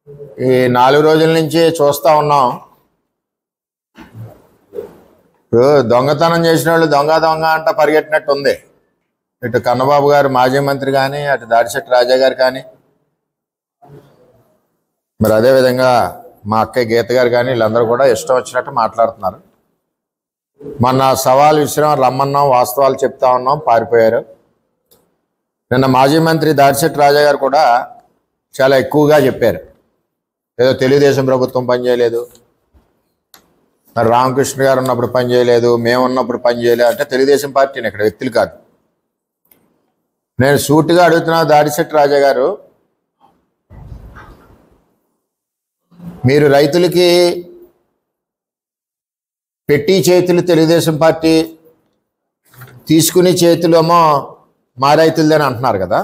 ఈ 4 రోజుల నుంచి చూస్తూ ఉన్నాం. ఇప్పుడు దొంగతనం చేసిన వాళ్ళు దొంగ దొంగ అంట పరిగెట్టినట్టు ఉంది. ఇటు కన్నబాబు గారు మాజీ మంత్రి కానీ, అటు దాడిశెట్టి రాజా గారు కానీ, మరి అదేవిధంగా మా అక్కయ్య గీత గారు కానీ, వీళ్ళందరూ కూడా ఇష్టం వచ్చినట్టు మాట్లాడుతున్నారు. మొన్న సవాల్ విసిరాం, రమ్మన్నాం, వాస్తవాలు చెప్తా ఉన్నాం, పారిపోయారు. నిన్న మాజీ మంత్రి దాడిశెట్టి రాజా గారు కూడా చాలా ఎక్కువగా చెప్పారు. ఏదో తెలుగుదేశం ప్రభుత్వం పనిచేయలేదు, మరి రామకృష్ణ గారు ఉన్నప్పుడు పనిచేయలేదు, మేము ఉన్నప్పుడు పనిచేయలేదు అంటే తెలుగుదేశం పార్టీని, ఇక్కడ వ్యక్తులు కాదు. నేను సూటిగా అడుగుతున్నా, దాడిశెట్టి రాజా గారు, మీరు రైతులకి పెట్టి చేతులు తెలుగుదేశం పార్టీ, తీసుకుని చేతులేమో మా రైతులదని అంటున్నారు కదా.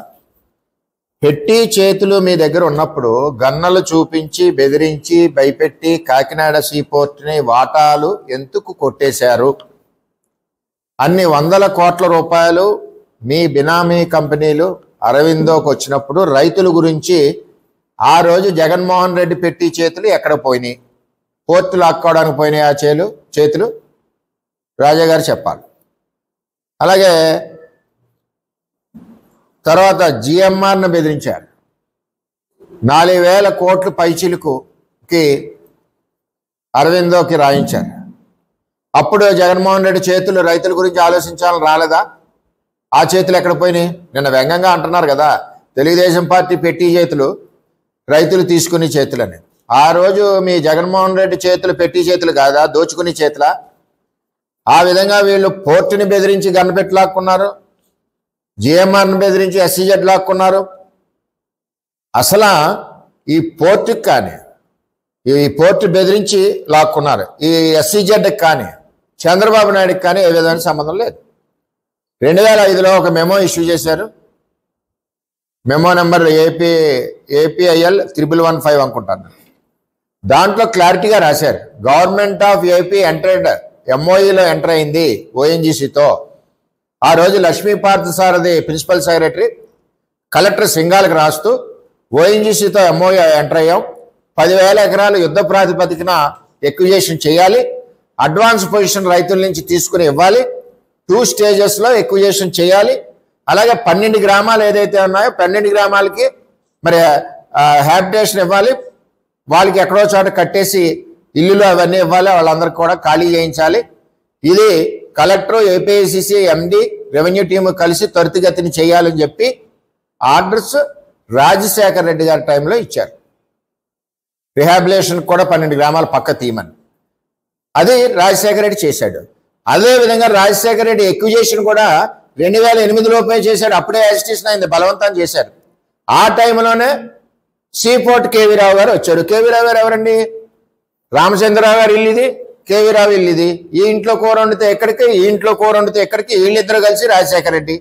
పెట్టి చేతులు మీ దగ్గర ఉన్నప్పుడు గన్నలు చూపించి బెదిరించి భయపెట్టి కాకినాడ సీపోర్ట్ని వాటాలు ఎందుకు కొట్టేశారు? అన్ని 100 కోట్ల రూపాయలు మీ బినామీ కంపెనీలు అరవిందోకి వచ్చినప్పుడు రైతుల గురించి ఆ రోజు జగన్మోహన్ రెడ్డి పెట్టి చేతులు ఎక్కడ పోయినాయి? పోర్టు లాక్కోవడానికి పోయినాయి ఆ చేతులు రాజా గారు చెప్పాలి. అలాగే తర్వాత జిఎంఆర్ను బెదిరించారు. 4000 కోట్లు పైచిలుకుకి అరవిందోకి రాయించారు. అప్పుడు జగన్మోహన్ రెడ్డి చేతులు రైతుల గురించి ఆలోచించాలని రాలేదా? ఆ చేతులు ఎక్కడ పోయినాయి? నిన్న వ్యంగ్యంగా అంటున్నారు కదా, తెలుగుదేశం పార్టీ పెట్టి చేతులు రైతులు తీసుకునే చేతులని. ఆ రోజు మీ జగన్మోహన్ రెడ్డి చేతులు పెట్టి చేతులు కాదా, దోచుకునే చేతులా? ఆ విధంగా వీళ్ళు పోర్టుని బెదిరించి గన్నపెట్టి లాక్కున్నారు, జిఎంఆర్ని బెదిరించి ఎస్సీజెడ్ లాక్కున్నారు. అసలు ఈ పోర్టుకి కానీ, ఈ పోర్టు బెదిరించి లాక్కున్నారు, ఈ ఎస్సీజెడ్కి కానీ చంద్రబాబు నాయుడుకి కానీ ఏ విధమైన సంబంధం లేదు. 2005లో ఒక మెమో ఇష్యూ చేశారు. మెమో నెంబర్ ఏపీఐఎల్ 1115 అనుకుంటాను. దాంట్లో క్లారిటీగా రాశారు, గవర్నమెంట్ ఆఫ్ ఏపీ ఎంటర్డ్ ఎంఓఈలో ఎంటర్ అయింది ఓఎన్జీసీతో. ఆ రోజు Lakshmipartha Sarathi principal secretary collector సింగాలకు రాస్తూ ఓఎన్జీసీతో ఎంఓఈ ఎంటర్ అయ్యాం, 10,000 ఎకరాలు యుద్ధ ప్రాతిపదికన ఎక్విజేషన్ చేయాలి, అడ్వాన్స్ పొజిషన్ రైతుల నుంచి తీసుకుని ఇవ్వాలి, 2 స్టేజెస్లో ఎక్విజేషన్ చేయాలి, అలాగే 12 గ్రామాలు ఏదైతే ఉన్నాయో 12 గ్రామాలకి మరి హ్యాబిటేషన్ ఇవ్వాలి, వాళ్ళకి ఎక్కడో చోట కట్టేసి ఇల్లులు అవన్నీ ఇవ్వాలి, వాళ్ళందరికీ కూడా ఖాళీ చేయించాలి. ఇది కలెక్టర్, ఏపీఐసిసి, ఎండి, రెవెన్యూ టీము కలిసి త్వరితగతిని చేయాలని చెప్పి ఆర్డర్స్ రాజశేఖర రెడ్డి గారి టైంలో ఇచ్చారు. రిహాబిలేషన్ కూడా 12 గ్రామాలు పక్క తీయమని. అది రాజశేఖర రెడ్డి చేశాడు. అదేవిధంగా రాజశేఖర రెడ్డి ఎక్విజేషన్ కూడా 2008లోపే చేశాడు. అప్పుడే యాజిటేషన్ అయింది, బలవంతం చేశారు. ఆ టైంలోనే సీపోర్ట్ కేవీ రావు గారు వచ్చారు. కేవీ రావు గారు ఎవరండి? రామచంద్రరావు గారు ఇల్లు ఇది, కేవీ రావు ఇల్లు ఇది. ఈ ఇంట్లో కూర వండితే ఎక్కడికి, ఈ ఇంట్లో కూర వండితే ఎక్కడికి, వీళ్ళిద్దరు కలిసి రాజశేఖర రెడ్డి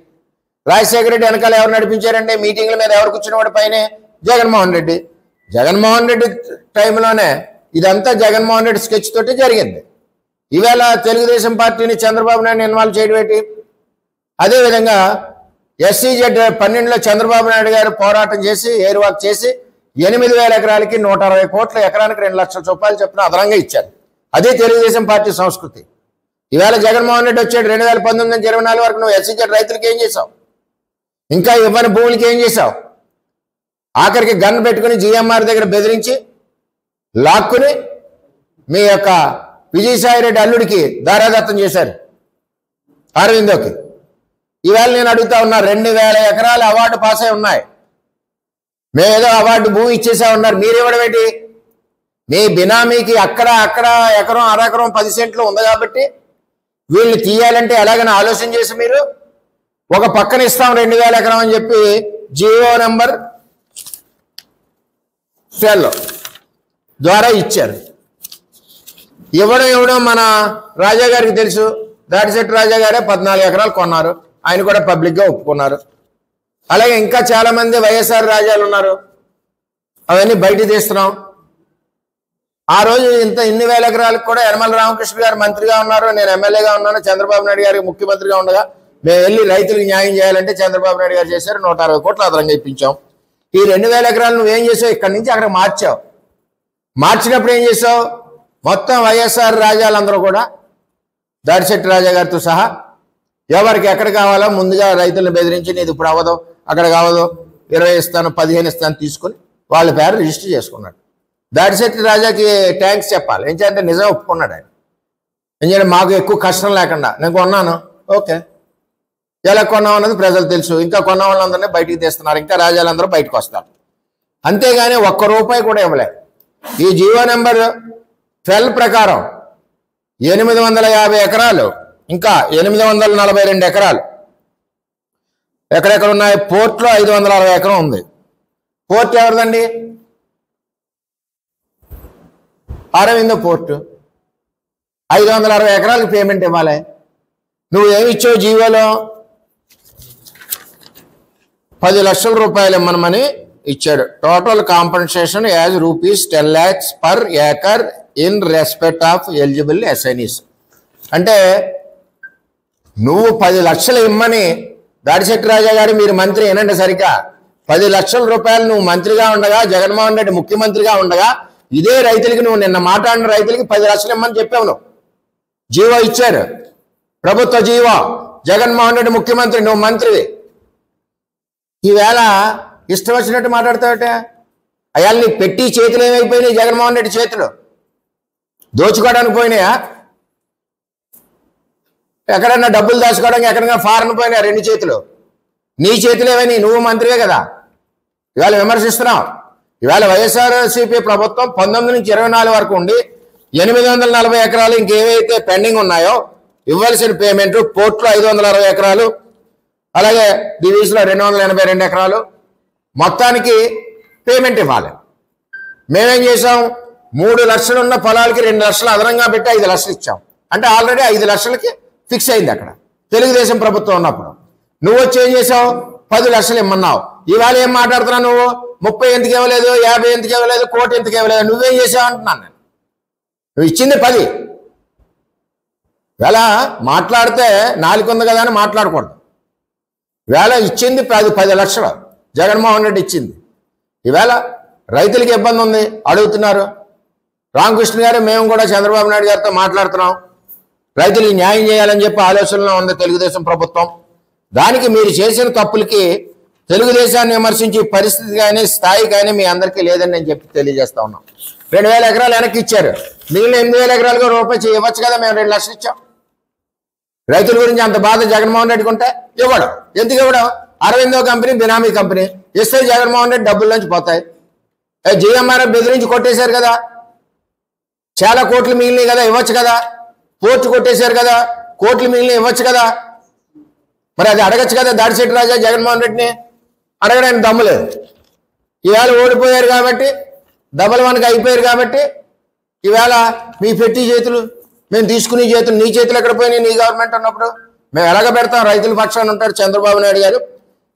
వెనకాల ఎవరు నడిపించారంటే మీటింగ్ల మీద ఎవరు కూర్చున్నవాడు పైనే జగన్మోహన్ రెడ్డి. జగన్మోహన్ రెడ్డి టైంలోనే ఇదంతా జగన్మోహన్ రెడ్డి స్కెచ్ తోటి జరిగింది. ఈవేళ తెలుగుదేశం పార్టీని చంద్రబాబు నాయుడు ఇన్వాల్వ్ చేయడం ఏంటి? అదేవిధంగా ఎస్సీజెడ్ 12లో చంద్రబాబు నాయుడు గారు పోరాటం చేసి ఎయిర్వాక్ చేసి 8,000 ఎకరాలకి 160 కోట్ల ఎకరానికి 2 లక్షల రూపాయలు చొప్పున అదనంగా ఇచ్చారు. అదే తెలుగుదేశం పార్టీ సంస్కృతి. ఈవేళ జగన్మోహన్ రెడ్డి వచ్చాడు 2019 నుంచి 24 వరకు నువ్వు ఎస్సీజెడ్ రైతులకి ఏం చేసావు? ఇంకా ఇవ్వని భూములకి ఏం చేసావు? ఆఖరికి గన్ పెట్టుకుని జిఎంఆర్ దగ్గర బెదిరించి లాక్కుని మీ యొక్క విజయసాయిరెడ్డి అల్లుడికి దారాదత్తం చేశారు అరవిందోకి. ఈవేళ నేను అడుగుతా ఉన్నా, 2,000 ఎకరాలు అవార్డు పాస్ అయి ఉన్నాయి, మేమేదో అవార్డు భూమి ఇచ్చేసా ఉన్నారు, మీరు ఇవ్వడం ఏంటి? మీ బినామీకి అక్కడ ఎకరం అరెకరం 10 సెంట్లు ఉంది కాబట్టి వీళ్ళు తీయాలంటే ఎలాగైనా ఆలోచన చేసి మీరు ఒక పక్కన ఇస్తాం 2,000 ఎకరం అని చెప్పి జియో నెంబర్ 12 ద్వారా ఇచ్చారు. ఇవ్వడం మన రాజా గారికి తెలుసు. దాడిశెట్టి రాజా గారే 14 ఎకరాలు కొన్నారు, ఆయన కూడా పబ్లిక్గా ఒప్పుకున్నారు. అలాగే ఇంకా చాలా మంది వైఎస్ఆర్ రాజాలు ఉన్నారు, అవన్నీ బయట తీస్తున్నాం. ఆ రోజు ఇన్ని వేల ఎకరాలకు కూడా యనమల రామకృష్ణ గారు మంత్రిగా ఉన్నారు, నేను ఎమ్మెల్యేగా ఉన్నాను, చంద్రబాబు నాయుడు గారికి ముఖ్యమంత్రిగా ఉండగా మేము వెళ్ళి రైతులకు న్యాయం చేయాలంటే చంద్రబాబు నాయుడు గారు చేశారు, 160 కోట్లు అదనంగా ఇప్పించాం. ఈ 2,000 ఎకరాలు నువ్వేం చేసావు? ఇక్కడి నుంచి అక్కడ మార్చావు. మార్చినప్పుడు ఏం చేసావు? మొత్తం వైఎస్ఆర్ రాజాలందరూ కూడా దాడిశెట్టి రాజా గారితో సహా ఎవరికి ఎక్కడ కావాలో ముందుగా రైతులను బెదిరించి నీది ఇప్పుడు అవ్వదు, అక్కడ కావదు, 20 ఇస్తాను 15 ఇస్తాను తీసుకొని వాళ్ళ పేరు రిజిస్టర్ చేసుకున్నాడు. దాడిశెట్టి రాజాకి థ్యాంక్స్ చెప్పాలి. ఏం చేయాలంటే నిజం ఒప్పుకున్నాడు ఆయన. ఏం చేయాలి? మాకు ఎక్కువ కష్టం లేకుండా నేను కొన్నాను, ఓకే, ఎలా కొన్నాం అన్నది ప్రజలు తెలుసు. ఇంకా కొన్న వాళ్ళందరినీ బయటికి తీస్తున్నారు, ఇంకా రాజాలందరూ బయటకు వస్తారు. అంతేగాని ₹1 కూడా ఇవ్వలేదు. ఈ జీవో నెంబర్ 12 ప్రకారం 850 ఎకరాలు, ఇంకా 842 ఎకరాలు ఎక్కడెక్కడ ఉన్నాయి? పోర్ట్లో 560 ఎకరం ఉంది. పోర్ట్ ఎవరిదండి? అరవిందో పోర్టు. 560 ఎకరాలకు పేమెంట్ ఇవ్వాలి. నువ్వు ఏమి ఇచ్చావు? జీవోలో 10 లక్షల రూపాయలు ఇమ్మనమని ఇచ్చాడు. Total compensation as ₹10 lakhs per acre in respect of eligible assignees. అంటే నువ్వు 10 లక్షలు ఇమ్మని దాడిశెట్టి రాజా గారు, మీరు మంత్రి ఏనండి సరిగ్గా, 10 లక్షల రూపాయలు నువ్వు మంత్రిగా ఉండగా, జగన్మోహన్ రెడ్డి ముఖ్యమంత్రిగా ఉండగా ఇదే రైతులకి, నువ్వు నిన్న మాట్లాడిన రైతులకి 10 లక్షలు ఇమ్మని చెప్పావు. నువ్వు జీవో ఇచ్చారు, ప్రభుత్వ జీవో, జగన్మోహన్ రెడ్డి ముఖ్యమంత్రి, నువ్వు మంత్రివి. ఈవేళ ఇష్టం వచ్చినట్టు మాట్లాడతావట. అయాల నీ పెట్టి చేతులు ఏమైపోయినాయి? జగన్మోహన్ రెడ్డి చేతులు దోచుకోవడానికి పోయినాయా? ఎక్కడన్నా డబ్బులు దాచుకోవడానికి ఎక్కడన్నా ఫారెన్ పోయినా 2 చేతులు? నీ చేతులు ఏమైనా? నువ్వు మంత్రివే కదా. ఇవాళ విమర్శిస్తున్నావు. ఇవాళ వైఎస్ఆర్సీపీ ప్రభుత్వం 19 నుంచి 24 వరకు ఉండి 840 ఎకరాలు ఇంకేవైతే పెండింగ్ ఉన్నాయో ఇవ్వాల్సిన పేమెంట్, పోర్ట్లో 560 ఎకరాలు, అలాగే డివిజన్లో 282 ఎకరాలు, మొత్తానికి పేమెంట్ ఇవ్వాలి. మేమేం చేసాం? 3 లక్షలు ఉన్న పొలాలకి 2 లక్షలు అదనంగా పెట్టి 5 లక్షలు ఇచ్చాం. అంటే ఆల్రెడీ 5 లక్షలకి ఫిక్స్ అయింది అక్కడ తెలుగుదేశం ప్రభుత్వం ఉన్నప్పుడు. నువ్వు వచ్చి ఏం చేసావు? 10 లక్షలు ఇమ్మన్నావు. ఇవాళ ఏం మాట్లాడుతున్నావు? నువ్వు 30 ఎందుకు ఇవ్వలేదు, 50 ఎందుకు ఇవ్వలేదు, 1 కోటి ఎందుకు ఇవ్వలేదు? నువ్వేం చేసావు అంటున్నాను నేను. నువ్వు ఇచ్చింది 10. ఇవాళ మాట్లాడితే నాలుగు ఉంది కదా అని మాట్లాడకూడదు. ఇవాళ ఇచ్చింది 10 లక్షలు జగన్మోహన్ రెడ్డి ఇచ్చింది. ఈవేళ రైతులకి ఇబ్బంది ఉంది, అడుగుతున్నారు. రామకృష్ణ గారు, మేము కూడా చంద్రబాబు నాయుడు గారితో మాట్లాడుతున్నాం. రైతులకు న్యాయం చేయాలని చెప్పి ఆలోచనలో ఉంది తెలుగుదేశం ప్రభుత్వం. దానికి మీరు చేసిన తప్పులకి తెలుగుదేశాన్ని విమర్శించే పరిస్థితి కానీ స్థాయి కానీ మీ అందరికీ లేదని నేను చెప్పి తెలియజేస్తా ఉన్నాం. 2000 ఎకరాలు వెనక్కి ఇచ్చారు. మిగిలిన 8000 ఎకరాలుగా రూపాయి ఇవ్వచ్చు కదా. మేము 2 లక్షలు ఇచ్చాం. రైతుల గురించి అంత బాధ జగన్మోహన్ రెడ్డికి ఉంటే ఇవ్వడం. ఎందుకు ఇవ్వడం? అరవిందో కంపెనీ బినామీ కంపెనీ, ఇస్తే జగన్మోహన్ రెడ్డి డబ్బుల నుంచి పోతాయి. జిఎంఆర్ఎఫ్ బెదిరించి కొట్టేశారు కదా, చాలా కోట్లు మిగిలినాయి కదా, ఇవ్వచ్చు కదా. పోర్టు కొట్టేశారు కదా, కోట్లు మిగిలిన ఇవ్వచ్చు కదా. మరి అది అడగచ్చు కదా దాడిశెట్టి రాజా జగన్మోహన్ రెడ్డిని. అడగడానికి దమ్ము లేదు. ఈవేళ ఓడిపోయారు కాబట్టి, డబల్ 1కి అయిపోయారు కాబట్టి ఈవేళ మీ పెట్టి చేతులు, మేము తీసుకునే చేతులు, నీ చేతులు ఎక్కడ పోయినాయి? నీ గవర్నమెంట్ ఉన్నప్పుడు మేము ఎలాగ పెడతాం? రైతుల పక్షాన ఉంటాడు చంద్రబాబు నాయుడు గారు.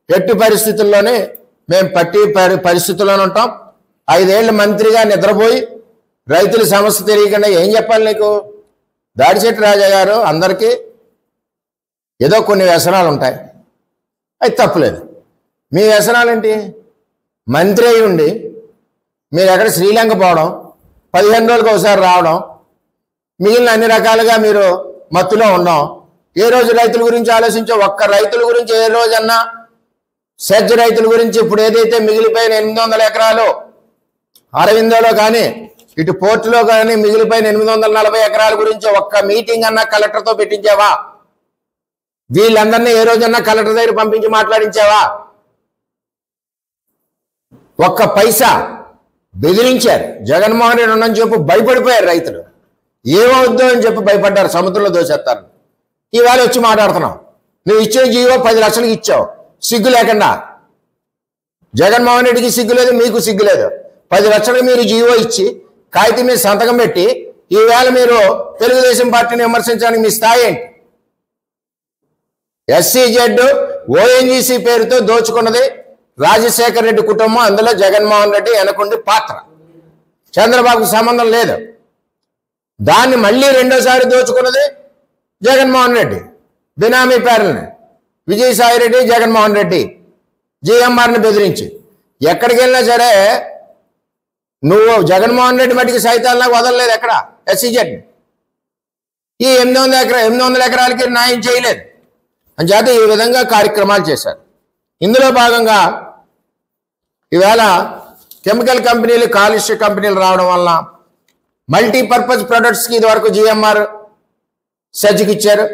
ఎట్టి పరిస్థితుల్లోనే మేము పరిస్థితుల్లోనే ఉంటాం. 5 ఏళ్ళు మంత్రిగా నిద్రపోయి రైతుల సమస్య తెలియకుండా ఏం చెప్పాలి నీకు? దాడిశెట్టి రాజా గారు, అందరికీ ఏదో కొన్ని వ్యసనాలు ఉంటాయి, అది తప్పులేదు. మీ వ్యసనాలు ఏంటి? మంత్రి అయి ఉండి మీరు ఎక్కడ శ్రీలంక పోవడం, 15 రోజులకు ఒకసారి రావడం, మిగిలిన అన్ని రకాలుగా మీరు మత్తులో ఉన్నాం. ఏ రోజు రైతుల గురించి ఆలోచించో? ఒక్క రైతుల గురించి ఏ రోజన్నా, సెజ్ రైతుల గురించి ఇప్పుడు ఏదైతే మిగిలిపోయిన 800 ఎకరాలు అరవిందోలో కానీ ఇటు పోర్టులో కానీ మిగిలిపోయిన 840 ఎకరాల గురించి ఒక్క మీటింగ్ అన్నా కలెక్టర్తో పెట్టించావా? వీళ్ళందరినీ ఏ రోజన్నా కలెక్టర్ దగ్గర పంపించి మాట్లాడించావా? ఒక్క పైసా బెదిరించారు. జగన్మోహన్ రెడ్డి ఉండని చెప్పి భయపడిపోయారు రైతులు. ఏమవుద్దో అని చెప్పి భయపడ్డారు, సముద్రంలో దోసేస్తారు. ఈవేళ వచ్చి మాట్లాడుతున్నావు. నువ్వు ఇచ్చే జీవో 10 లక్షలకి ఇచ్చావు సిగ్గు లేకుండా. జగన్మోహన్ రెడ్డికి సిగ్గు లేదు, మీకు సిగ్గు లేదు. 10 లక్షలకు మీరు జీవో ఇచ్చి కాగితం మీద సంతకం పెట్టి ఈవేళ మీరు తెలుగుదేశం పార్టీని విమర్శించడానికి మీ స్థాయి ఏంటి? SCZ ONGC పేరుతో దోచుకున్నది రాజశేఖర్ రెడ్డి కుటుంబం, అందులో జగన్మోహన్ రెడ్డి వెనకుండి పాత్ర. చంద్రబాబుకు సంబంధం లేదు. దాన్ని మళ్ళీ రెండోసారి దోచుకున్నది జగన్మోహన్ రెడ్డి. బినామీ పేర్లని విజయసాయి రెడ్డి, జగన్మోహన్ రెడ్డి, GMRని బెదిరించి. ఎక్కడికి వెళ్ళినా సరే నువ్వు జగన్మోహన్ రెడ్డి మట్టికి సైతాల్లాగా వదలలేదు ఎక్కడ SEZ ఈ 800 ఎకరాలకి న్యాయం చేయలేదు అని చేత ఈ విధంగా కార్యక్రమాలు చేశారు. ఇందులో భాగంగా ఈవేళ కెమికల్ కంపెనీలు కాలుష్య కంపెనీలు రావడం వల్ల మల్టీపర్పస్ ప్రొడక్ట్స్కి ఇదివరకు GMR సర్జికి ఇచ్చారు.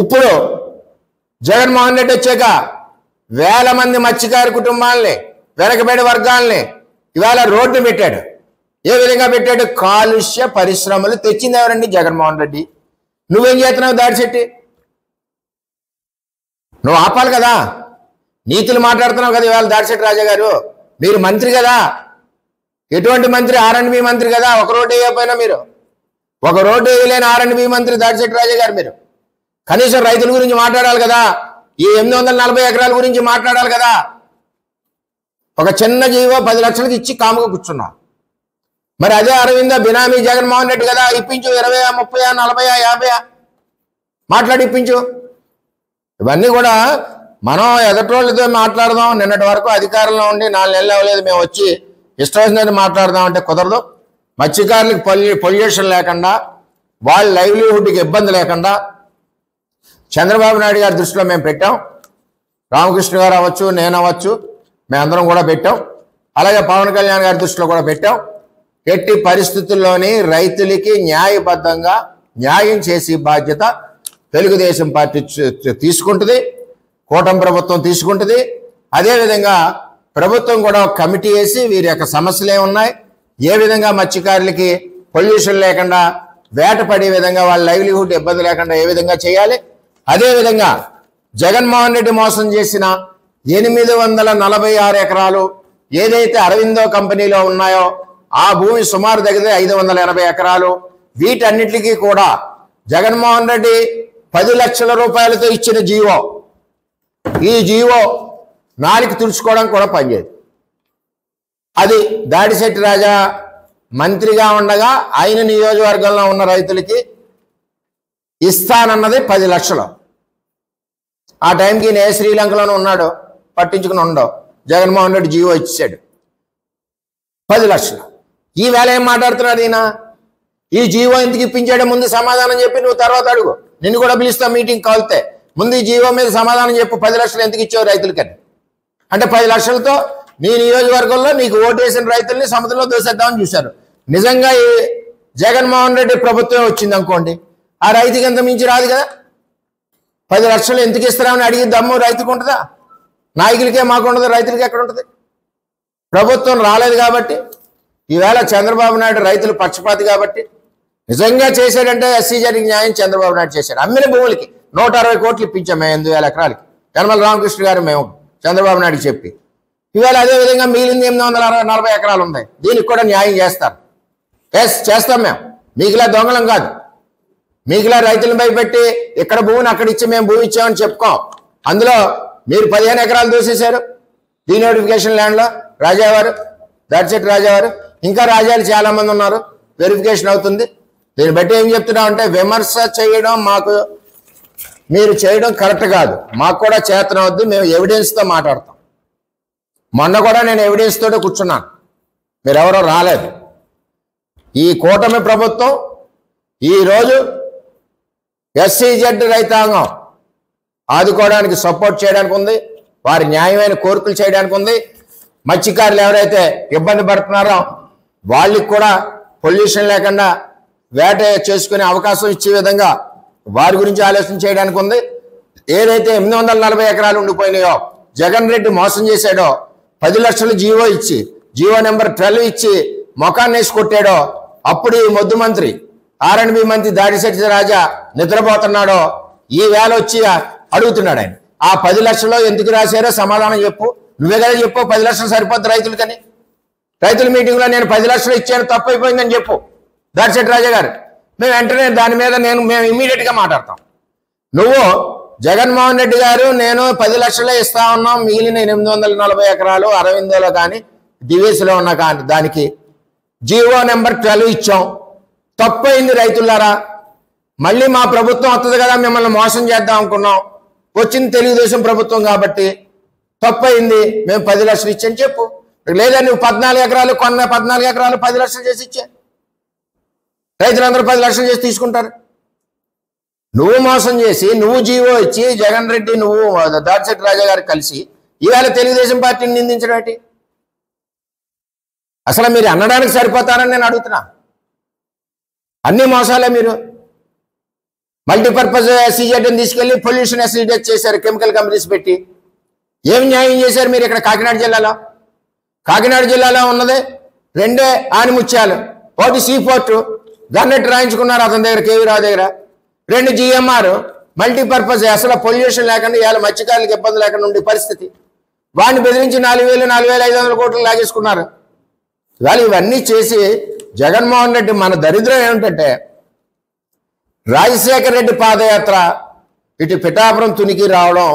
ఇప్పుడు జగన్మోహన్ రెడ్డి వచ్చాక వేల మంది మత్స్యకారు కుటుంబాలని వెనకబడి వర్గాలని ఇవాళ రోడ్డు పెట్టాడు. ఏ విధంగా పెట్టాడు? కాలుష్య పరిశ్రమలు తెచ్చింది ఎవరండి? జగన్మోహన్ రెడ్డి. నువ్వేం చేస్తున్నావు దాడిశెట్టి? నువ్వు ఆపాలి కదా, నీతులు మాట్లాడుతున్నావు కదా ఇవాళ దాడిశెట్టి రాజా గారు. మీరు మంత్రి కదా, ఎటువంటి మంత్రి? R&B మంత్రి కదా. ఒక రోడ్డు వేయకపోయినా మీరు ఒక రోడ్డు వేయలేని R&B మంత్రి దాడిశెట్టి రాజా గారు. మీరు కనీసం రైతుల గురించి మాట్లాడాలి కదా, ఈ 840 ఎకరాల గురించి మాట్లాడాలి కదా. ఒక చిన్న జీవో 10 లక్షలకి ఇచ్చి కాముగా కూర్చున్నా. మరి అదే అరవింద బినామీ జగన్మోహన్ రెడ్డి కదా, ఇప్పించు 20, 30, 40, 50 మాట్లాడి ఇప్పించు. ఇవన్నీ కూడా మనం ఎదటోళ్ళతో మాట్లాడదాం. నిన్నటి వరకు అధికారంలో ఉండి 4 నెలలు అవ్వలేదు, మేము వచ్చి ఇష్టం వచ్చినట్టు మాట్లాడదాం అంటే కుదరదు. మత్స్యకారులకు పొల్యూషన్ లేకుండా, వాళ్ళ లైవ్లీహుడ్కి ఇబ్బంది లేకుండా చంద్రబాబు నాయుడు గారి దృష్టిలో మేము పెట్టాం. రామకృష్ణ గారు అవ్వచ్చు, నేను అవ్వచ్చు, మేమందరం కూడా పెట్టాం. అలాగే పవన్ కళ్యాణ్ గారి దృష్టిలో కూడా పెట్టాం. ఎట్టి పరిస్థితుల్లోని రైతులకి న్యాయబద్ధంగా న్యాయం చేసే బాధ్యత తెలుగుదేశం పార్టీ తీసుకుంటుంది, కూటమి ప్రభుత్వం తీసుకుంటుంది. అదేవిధంగా ప్రభుత్వం కూడా ఒక కమిటీ వేసి వీరి యొక్క సమస్యలు ఏమున్నాయి, ఏ విధంగా మత్స్యకారులకి పొల్యూషన్ లేకుండా వేటపడే విధంగా వాళ్ళ లైవ్లీహుడ్ ఇబ్బంది లేకుండా ఏ విధంగా చేయాలి. అదేవిధంగా జగన్మోహన్ రెడ్డి మోసం చేసిన 846 ఎకరాలు ఏదైతే అరవిందో కంపెనీలో ఉన్నాయో ఆ భూమి సుమారు దగ్గర 580 ఎకరాలు, వీటన్నిటికీ కూడా జగన్మోహన్ రెడ్డి 10 లక్షల రూపాయలతో ఇచ్చిన జీవో, ఈ జీవో నాలుగు తుడుచుకోవడం కూడా పనిచేయదు. అది దాడిశెట్టి రాజా మంత్రిగా ఉండగా ఆయన నియోజకవర్గంలో ఉన్న రైతులకి ఇస్తానన్నది 10 లక్షలు. ఆ టైంకి నేను శ్రీలంకలోనే ఉన్నాడు, పట్టించుకుని ఉండవు. జగన్మోహన్ రెడ్డి జీవో ఇచ్చాడు 10 లక్షలు. ఈ వేళ ఏం మాట్లాడుతున్నాడు ఈయన? ఈ జీవో ఎందుకు ఇప్పించాడో ముందు సమాధానం చెప్పి నువ్వు తర్వాత అడుగు. నిన్ను కూడా పిలుస్తా మీటింగ్ కాల్తే. ముందు ఈ జీవో మీద సమాధానం చెప్పు. 10 లక్షలు ఎందుకు ఇచ్చావు రైతులకని? అంటే 10 లక్షలతో నీ నియోజకవర్గంలో నీకు ఓటు వేసిన రైతుల్ని సముద్రంలో దోసేద్దామని చూశారు. నిజంగా ఈ జగన్మోహన్ రెడ్డి ప్రభుత్వం వచ్చింది అనుకోండి, ఆ రైతుకి ఎంత మించి రాదు కదా. 10 లక్షలు ఎందుకు ఇస్తామని అడిగి దమ్ము రైతుకు ఉంటుందా? నాయకులకే మాకు ఉండదు, రైతులకి ఎక్కడ ఉంటుంది? ప్రభుత్వం రాలేదు కాబట్టి ఈవేళ చంద్రబాబు నాయుడు రైతులు పక్షపాతి కాబట్టి నిజంగా చేశాడంటే SEZకి న్యాయం చంద్రబాబు నాయుడు చేశాడు. అమ్మిన భూములకి 160 కోట్లు ఇప్పించాం మేము 8,000 ఎకరాలకి. యనమల రామకృష్ణ గారు మేము చంద్రబాబు నాయుడుకి చెప్పి ఈవేళ అదేవిధంగా మిగిలింది 840 ఎకరాలు ఉన్నాయి. దీనికి కూడా న్యాయం చేస్తారు. చేస్తాం మేము. మీకులా దొంగలం కాదు. మీకులా రైతులను భయపెట్టి ఇక్కడ భూమిని అక్కడ ఇచ్చి మేము భూమి ఇచ్చామని చెప్పుకోం. అందులో మీరు 15 ఎకరాలు దూసేశారు డీనోటిఫికేషన్ ల్యాండ్లో. రాజావారు, దాడిశెట్టి రాజావారు, ఇంకా రాజాలు చాలా మంది ఉన్నారు. వెరిఫికేషన్ అవుతుంది. దీన్ని బట్టి ఏం చెప్తున్నామంటే విమర్శ చేయడం మాకు మీరు చేయడం కరెక్ట్ కాదు. మాకు కూడా చేతనవద్దు. మేము ఎవిడెన్స్తో మాట్లాడతాం. మొన్న కూడా నేను ఎవిడెన్స్ తోటే కూర్చున్నాను, మీరెవరో రాలేదు. ఈ కూటమి ప్రభుత్వం ఈరోజు SEZ రైతాంగం ఆదుకోవడానికి సపోర్ట్ చేయడానికి ఉంది, వారి న్యాయమైన కోరికలు చేయడానికి ఉంది. మత్స్యకారులు ఎవరైతే ఇబ్బంది పడుతున్నారో వాళ్ళకి కూడా పొల్యూషన్ లేకుండా వేట చేసుకునే అవకాశం ఇచ్చే విధంగా వారి గురించి ఆలోచన చేయడానికి ఉంది. ఏదైతే 840 ఎకరాలు ఉండిపోయినాయో జగన్ రెడ్డి మోసం చేశాడో, 10 లక్షలు జీవో ఇచ్చి జీవో నెంబర్ 12 ఇచ్చి మొఖాన్ని వేసి కొట్టాడో, అప్పుడు ఈ మొద్దు మంత్రి R&B మంత్రి దాడిశెట్టి రాజా నిద్రపోతున్నాడో ఈ వేళ వచ్చి అడుగుతున్నాడు ఆయన. ఆ 10 లక్షల్లో ఎందుకు రాశారో సమాధానం చెప్పు. నువ్వే కదా చెప్పు 10 లక్షలు సరిపోద్ది రైతులకని. రైతుల మీటింగ్లో నేను 10 లక్షలు ఇచ్చాను తప్పు అయిపోయిందని చెప్పు దాడిశెట్టి రాజా గారు. మేము వెంటనే దాని మీద మేము ఇమ్మీడియట్గా మాట్లాడతాం. నువ్వు జగన్మోహన్ రెడ్డి గారు నేను 10 లక్షలే ఇస్తా ఉన్నాం, మిగిలిన 840 ఎకరాలు అరవిందోలో కానీ డివిఎస్లో ఉన్న కానీ దానికి జీవో నెంబర్ 12 ఇచ్చాం. తప్పైంది రైతులారా. మళ్ళీ మా ప్రభుత్వం వస్తుంది కదా, మిమ్మల్ని మోసం చేద్దాం అనుకున్నాం. వచ్చింది తెలుగుదేశం ప్రభుత్వం కాబట్టి తప్పైంది, మేము 10 లక్షలు ఇచ్చని చెప్పు. లేదా నువ్వు 14 ఎకరాలు కొన్న 14 ఎకరాలు 10 లక్షలు చేసి ఇచ్చే, రైతులందరూ 10 లక్షలు చేసి తీసుకుంటారు. నువ్వు మోసం చేసి నువ్వు జీవో ఇచ్చి జగన్ రెడ్డి నువ్వు దాడిశెట్టి రాజా గారు కలిసి ఈవేళ తెలుగుదేశం పార్టీని నిందించడం ఏంటి? అసలు మీరు అనడానికి సరిపోతారని నేను అడుగుతున్నా. అన్ని మోసాలే. మీరు మల్టీపర్పస్ ఎస్సీజెడ్ని తీసుకెళ్లి పొల్యూషన్ ఎస్సీజెడ్ చేశారు కెమికల్ కంపెనీస్ పెట్టి. ఏం న్యాయం చేశారు మీరు ఇక్కడ కాకినాడ జిల్లాలో? కాకినాడ జిల్లాలో ఉన్నది 2 ఆనిముత్యాలు, ఒకటి సీ పోర్టు, గన్నెట్ రాయించుకున్నారు అతని దగ్గర, కేవీ రావు దగ్గర, 2 జిఎంఆర్ మల్టీపర్పస్. అసలు పొల్యూషన్ లేకుండా ఇవాళ మత్స్యకారులకు ఇబ్బంది లేకుండా ఉండే పరిస్థితి. వాడిని బెదిరించి 4,000, 4,500 కోట్లు లాగేసుకున్నారు. ఇవాళ ఇవన్నీ చేసి జగన్మోహన్ రెడ్డి మన దరిద్రం ఏమిటంటే, రాజశేఖర రెడ్డి పాదయాత్ర ఇటు పిఠాపురం తునికి రావడం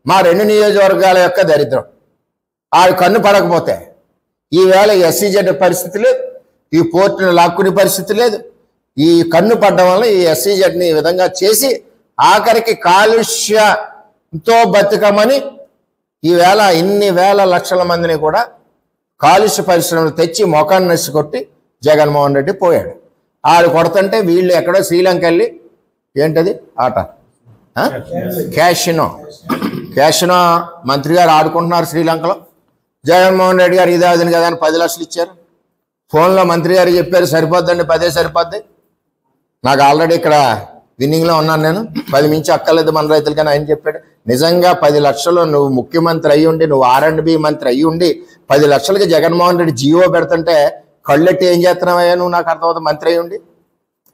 మా 2 నియోజకవర్గాల యొక్క దరిద్రం. ఆ కన్ను పడకపోతే ఈవేళ ఎస్సీజెడ్ పరిస్థితి లేదు, ఈ పోర్టును లాక్కునే పరిస్థితి లేదు. ఈ కన్ను పడ్డం వల్ల ఈ ఎస్సీజెడ్ని ఈ విధంగా చేసి ఆఖరికి కాలుష్యంతో బతుకమని ఈవేళ ఇన్ని వేల లక్షల మందిని కూడా కాలుష్య పరిశ్రమలు తెచ్చి మొఖాన్ని నసి కొట్టి జగన్మోహన్ రెడ్డి పోయాడు. ఆడు కొడుతుంటే వీళ్ళు ఎక్కడో శ్రీలంక వెళ్ళి ఏంటది ఆట క్యాషినో మంత్రి గారు ఆడుకుంటున్నారు శ్రీలంకలో. జగన్మోహన్ రెడ్డి గారు ఇదే అదిని కదా అని 10 లక్షలు ఇచ్చారు. ఫోన్లో మంత్రి గారు చెప్పారు సరిపోద్దండి, 10 సరిపోద్ది. నాకు ఆల్రెడీ ఇక్కడ విన్నింగ్లో ఉన్నాను నేను, 10 మించి అక్కర్లేదు మన రైతులకని ఆయన చెప్పాడు. నిజంగా 10 లక్షలు నువ్వు ముఖ్యమంత్రి అయ్యి ఉండి, నువ్వు R&B మంత్రి అయ్యి ఉండి 10 లక్షలకి జగన్మోహన్ రెడ్డి జీవో పెడుతుంటే కళ్ళెట్టి ఏం చేస్తున్నావయ్యా నువ్వు? నాకు అర్థమవుతుంది. మంత్రి అయ్యి ఉండి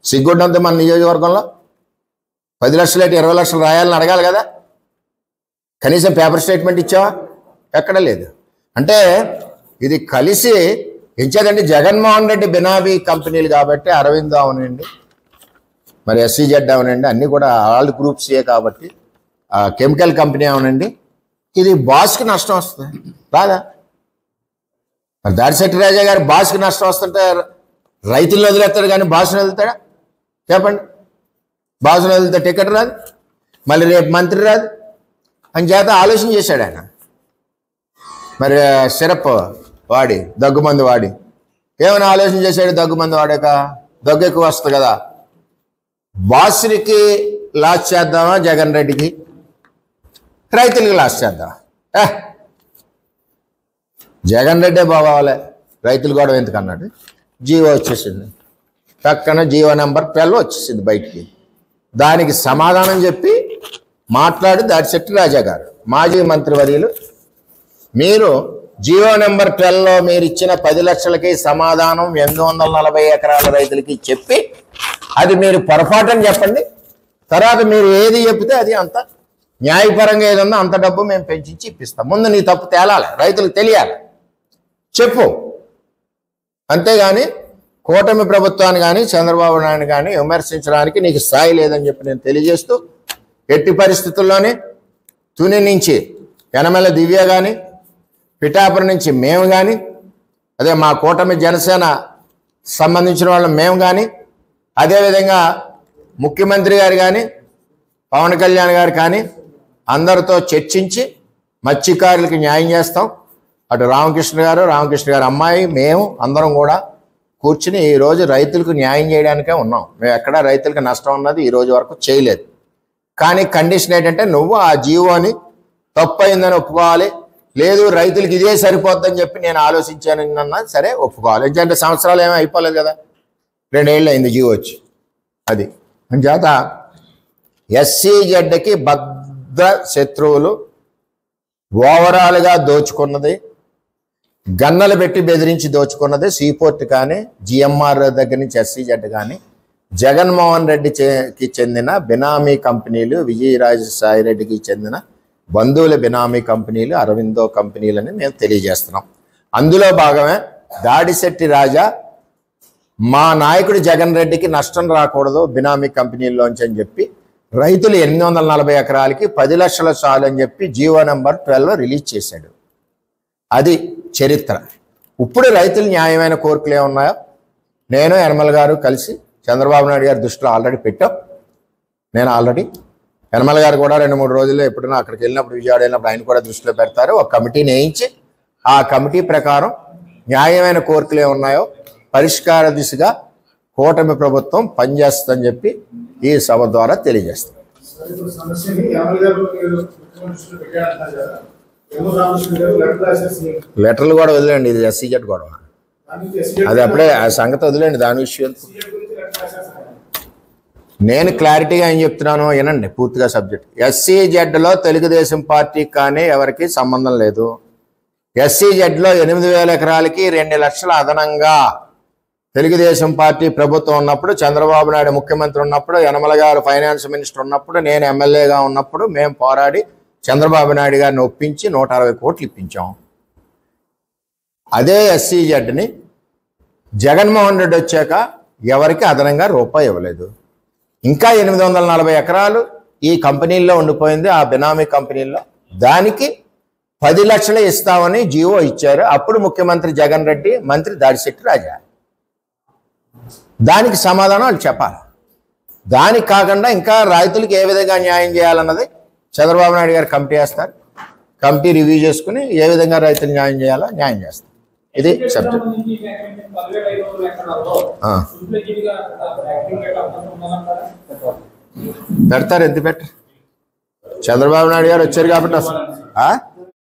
సిగ్గుండంతే మన నియోజకవర్గంలో 10 లక్షలు ఏంటి 20 లక్షలు రాయాలని అడగాలి కదా. కనీసం పేపర్ స్టేట్మెంట్ ఇచ్చావా? ఎక్కడ లేదు. అంటే ఇది కలిసి ఇచ్చేదండి. జగన్మోహన్ రెడ్డి బినామీ కంపెనీలు కాబట్టి అరవింద్ అవనండి, మరి ఎస్సీజెడ్ అవనండి, అన్నీ కూడా ఆల్ గ్రూప్స్ ఏ కాబట్టి, కెమికల్ కంపెనీ అవనండి, ఇది బాస్కి నష్టం వస్తుంది రాదా? మరి దాడిశెట్టి రాజా గారు బాస్కి నష్టం వస్తుంటే రైతులను వదిలేస్తాడు కానీ బాస్ని వదులుతాడా? చెప్పండి. బాస్ని వదిలితే టికెట్ రాదు, మళ్ళీ రేపు మంత్రి రాదు అని చేత ఆలోచన చేశాడు ఆయన. మరి సిరప్ వాడి దగ్గుమందు వాడి ఏమైనా ఆలోచన చేశాడు? దగ్గుమందు వాడాక దగ్గు ఎక్కువ వస్తుంది కదా, బాస్కి లాస్ చేద్దామా, జగన్ రెడ్డికి రైతులకి లాస్ చేద్దామా? జగన్ రెడ్డే బాగోవాలి, రైతులు కూడా ఎందుకన్నాడు. జీవో వచ్చేసింది, పక్కన జీవో నెంబర్ 12 వచ్చేసింది బయటికి. దానికి సమాధానం చెప్పి మాట్లాడి దాడిశెట్టి రాజా గారు, మాజీ మంత్రివర్యులు, మీరు జీవో నెంబర్ 12లో మీరు ఇచ్చిన 10 లక్షలకి సమాధానం 840 ఎకరాల రైతులకి చెప్పి అది మీరు పొరపాటని చెప్పండి. తర్వాత మీరు ఏది చెప్తే అది అంత న్యాయపరంగా ఏదన్నా అంత డబ్బు మేము పెంచి ఇప్పిస్తాం. ముందు నీ తప్పు తేలాలి, రైతులకు తెలియాలి, చెప్పు. అంతేగాని కూటమి ప్రభుత్వాన్ని కానీ చంద్రబాబు నాయుడు కానీ విమర్శించడానికి నీకు స్థాయి లేదని చెప్పి నేను తెలియజేస్తూ, ఎట్టి పరిస్థితుల్లోనే తుని నుంచి యనమల దివ్య కానీ, పిఠాపురం నుంచి మేము కానీ, అదే మా కూటమి జనసేన సంబంధించిన వాళ్ళం మేము కానీ, అదేవిధంగా ముఖ్యమంత్రి గారు కానీ పవన్ కళ్యాణ్ గారు కానీ అందరితో చర్చించి మత్స్యకారులకి న్యాయం చేస్తాం. అటు రామకృష్ణ గారు అమ్మాయి, మేము అందరం కూడా కూర్చుని ఈరోజు రైతులకు న్యాయం చేయడానికే ఉన్నాం. మేము ఎక్కడా రైతులకు నష్టం ఉన్నది ఈ రోజు వరకు చేయలేదు. కానీ కండిషన్ ఏంటంటే నువ్వు ఆ జీవోని తప్పు అయిందని ఒప్పుకోవాలి, లేదు రైతులకి ఇదే సరిపోద్దని చెప్పి నేను ఆలోచించానన్నా సరే ఒప్పుకోవాలి. ఎందుకంటే సంవత్సరాలు ఏమీ అయిపోలేదు కదా, 2 ఏళ్ళు అయింది జీవో వచ్చి. అది చేత ఎస్సీజెడ్కి బద్ధ శత్రువులు, ఓవరాల్గా దోచుకున్నది, గన్నలు పెట్టి బెదిరించి దోచుకున్నది సీపోర్ట్ కానీ, జిఎంఆర్ దగ్గర నుంచి ఎస్సీజెడ్ కానీ, జగన్మోహన్ రెడ్డికి చెందిన బినామీ కంపెనీలు, విజయరాజసాయి రెడ్డికి చెందిన బంధువుల బినామీ కంపెనీలు, అరవిందో కంపెనీలని మేము తెలియజేస్తున్నాం. అందులో భాగమే దాడిశెట్టి రాజా మా నాయకుడు జగన్ రెడ్డికి నష్టం రాకూడదు బినామీ కంపెనీల్లోంచి అని చెప్పి రైతులు 840 ఎకరాలకి 10 లక్షల చాలు అని చెప్పి జీవో నెంబర్ 12 రిలీజ్ చేశాడు. అది చరిత్ర. ఇప్పుడు రైతులు న్యాయమైన కోరికలు ఏమున్నాయో నేను యనమల గారు కలిసి చంద్రబాబు నాయుడు గారి దృష్టిలో ఆల్రెడీ పెట్టాం. నేను ఆల్రెడీ యనమల గారు కూడా 2-3 రోజుల్లో ఎప్పుడైనా అక్కడికి వెళ్ళినప్పుడు, విజయవాడ వెళ్ళినప్పుడు ఆయన కూడా దృష్టిలో పెడతారు. ఒక కమిటీని వేయించి ఆ కమిటీ ప్రకారం న్యాయమైన కోరికలు ఏమున్నాయో పరిష్కార దిశగా కూటమి ప్రభుత్వం పనిచేస్తుందని చెప్పి ఈ సభ ద్వారా తెలియజేస్తాం. లెటర్లు కూడా వదిలేండి, ఇది SCZ గొడవ. అది అప్పుడే ఆ సంగతి వదిలేండి, దాని విషయం నేను క్లారిటీగా ఏం చెప్తున్నాను వినండి పూర్తిగా సబ్జెక్ట్. SCZలో తెలుగుదేశం పార్టీ కానీ ఎవరికి సంబంధం లేదు. SCZలో 8,000 ఎకరాలకి 2 లక్షల అదనంగా తెలుగుదేశం పార్టీ ప్రభుత్వం ఉన్నప్పుడు, చంద్రబాబు నాయుడు ముఖ్యమంత్రి ఉన్నప్పుడు, యనమల గారు ఫైనాన్స్ మినిస్టర్ ఉన్నప్పుడు, నేను ఎమ్మెల్యేగా ఉన్నప్పుడు మేము పోరాడి చంద్రబాబు నాయుడు గారిని ఒప్పించి 160 కోట్లు ఇప్పించాం. అదే SCZని జగన్మోహన్ రెడ్డి వచ్చాక ఎవరికి అదనంగా రూపాయి ఇవ్వలేదు. ఇంకా 840 ఎకరాలు ఈ కంపెనీల్లో ఉండిపోయింది, ఆ బినామీ కంపెనీల్లో. దానికి 10 లక్షలు ఇస్తామని జీవో ఇచ్చారు. అప్పుడు ముఖ్యమంత్రి జగన్ రెడ్డి, మంత్రి దాడిశెట్టి రాజా. దానికి సమాధానం వాళ్ళు చెప్పాలి. దానికి కాకుండా ఇంకా రైతులకు ఏ విధంగా న్యాయం చేయాలన్నది చంద్రబాబు నాయుడు గారు కమిటీ వేస్తారు. కమిటీ రివ్యూ చేసుకుని ఏ విధంగా రైతులు న్యాయం చేయాలో న్యాయం చేస్తారు. ఇది సబ్జెక్ట్. పెడతారు, ఎందుకు పెట్టరు? చంద్రబాబు నాయుడు గారు వచ్చారు కాబట్టి